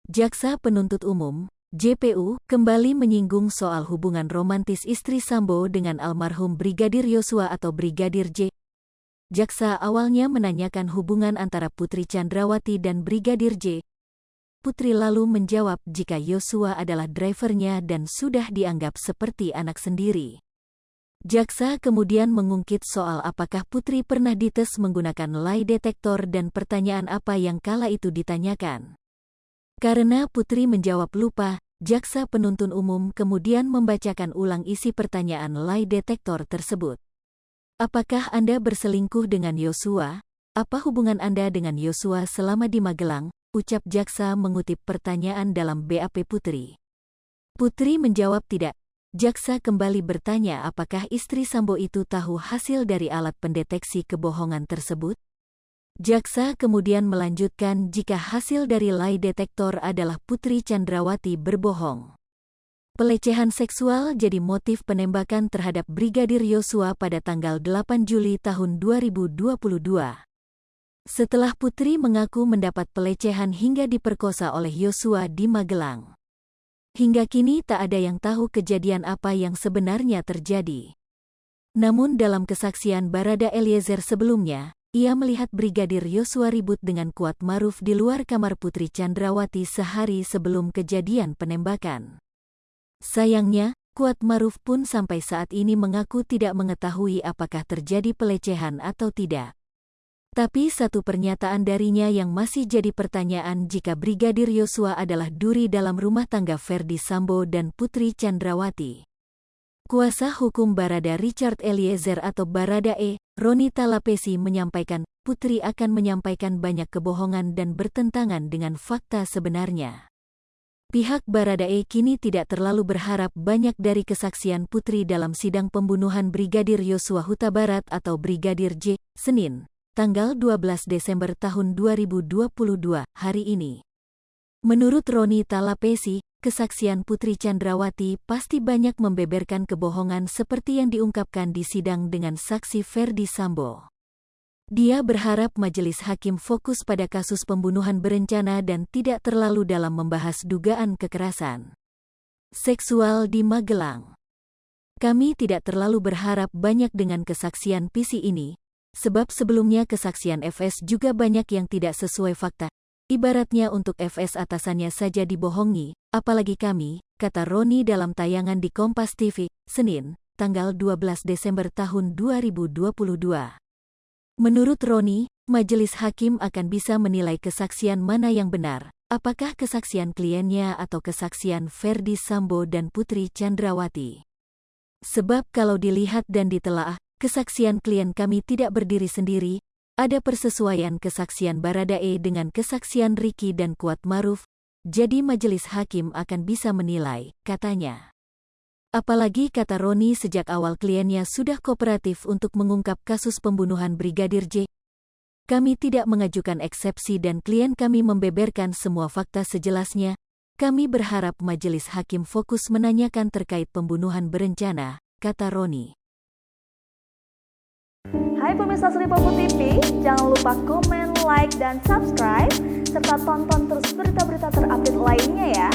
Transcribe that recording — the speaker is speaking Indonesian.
Jaksa Penuntut Umum, JPU, kembali menyinggung soal hubungan romantis istri Sambo dengan almarhum Brigadir Yosua atau Brigadir J. Jaksa awalnya menanyakan hubungan antara Putri Chandrawati dan Brigadir J. Putri lalu menjawab jika Yosua adalah drivernya dan sudah dianggap seperti anak sendiri. Jaksa kemudian mengungkit soal apakah Putri pernah dites menggunakan lie detector dan pertanyaan apa yang kala itu ditanyakan. Karena Putri menjawab lupa, Jaksa Penuntut Umum kemudian membacakan ulang isi pertanyaan lie detector tersebut. Apakah Anda berselingkuh dengan Yosua? Apa hubungan Anda dengan Yosua selama di Magelang? Ucap jaksa mengutip pertanyaan dalam BAP Putri. Putri menjawab tidak. Jaksa kembali bertanya apakah istri Sambo itu tahu hasil dari alat pendeteksi kebohongan tersebut? Jaksa kemudian melanjutkan jika hasil dari lie detector adalah Putri Chandrawati berbohong. Pelecehan seksual jadi motif penembakan terhadap Brigadir Yosua pada tanggal 8 Juli tahun 2022. Setelah Putri mengaku mendapat pelecehan hingga diperkosa oleh Yosua di Magelang. Hingga kini tak ada yang tahu kejadian apa yang sebenarnya terjadi. Namun dalam kesaksian Barada Eliezer sebelumnya, ia melihat Brigadir Yosua ribut dengan Kuatmaruf di luar kamar Putri Chandrawati sehari sebelum kejadian penembakan. Sayangnya, Kuatmaruf pun sampai saat ini mengaku tidak mengetahui apakah terjadi pelecehan atau tidak. Tapi satu pernyataan darinya yang masih jadi pertanyaan jika Brigadir Yosua adalah duri dalam rumah tangga Ferdi Sambo dan Putri Chandrawati. Kuasa hukum Barada Richard Eliezer atau Baradae, Roni Talapesi menyampaikan, Putri akan menyampaikan banyak kebohongan dan bertentangan dengan fakta sebenarnya. Pihak Baradae kini tidak terlalu berharap banyak dari kesaksian Putri dalam sidang pembunuhan Brigadir Yosua Huta Barat atau Brigadir J, Senin, tanggal 12 Desember tahun 2022, hari ini. Menurut Roni Talapesi, kesaksian Putri Chandrawati pasti banyak membeberkan kebohongan seperti yang diungkapkan di sidang dengan saksi Ferdi Sambo. Dia berharap majelis hakim fokus pada kasus pembunuhan berencana dan tidak terlalu dalam membahas dugaan kekerasan seksual di Magelang. Kami tidak terlalu berharap banyak dengan kesaksian PC ini, sebab sebelumnya kesaksian FS juga banyak yang tidak sesuai fakta. Ibaratnya untuk FS atasannya saja dibohongi, apalagi kami, kata Roni dalam tayangan di Kompas TV, Senin, tanggal 12 Desember tahun 2022. Menurut Roni, majelis hakim akan bisa menilai kesaksian mana yang benar, apakah kesaksian kliennya atau kesaksian Ferdi Sambo dan Putri Chandrawati. Sebab kalau dilihat dan ditelaah, kesaksian klien kami tidak berdiri sendiri, ada persesuaian kesaksian Baradae dengan kesaksian Ricky dan Kuatmaruf, jadi majelis hakim akan bisa menilai, katanya. Apalagi kata Roni sejak awal kliennya sudah kooperatif untuk mengungkap kasus pembunuhan Brigadir J. Kami tidak mengajukan eksepsi dan klien kami membeberkan semua fakta sejelasnya. Kami berharap majelis hakim fokus menanyakan terkait pembunuhan berencana, kata Roni. Hai pemirsa Sripopo TV, jangan lupa komen, like, dan subscribe, serta tonton terus berita-berita terupdate lainnya ya.